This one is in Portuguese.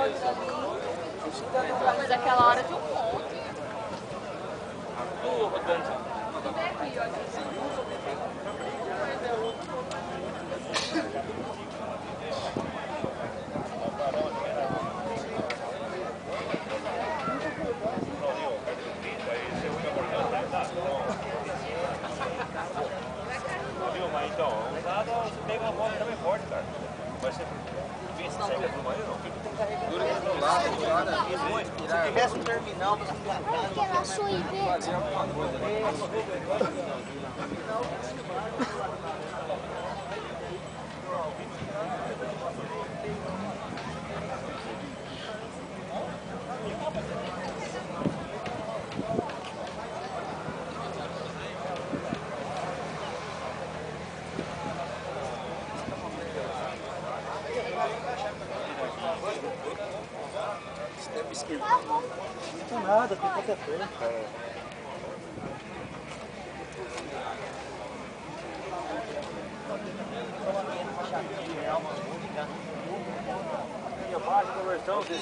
outra ali. Mas aquela hora tinha um monte. Vem aqui, olha. Então, usado, você pega uma moto também forte, cara. Vai ser. Vê se sai da turma aí ou não? Dura que do lado, se tivesse um terminal, você não Olha aquela sua ideia. fazer alguma coisa. Step esquerdo. Não tem nada, tem qualquer coisa. Conversão, você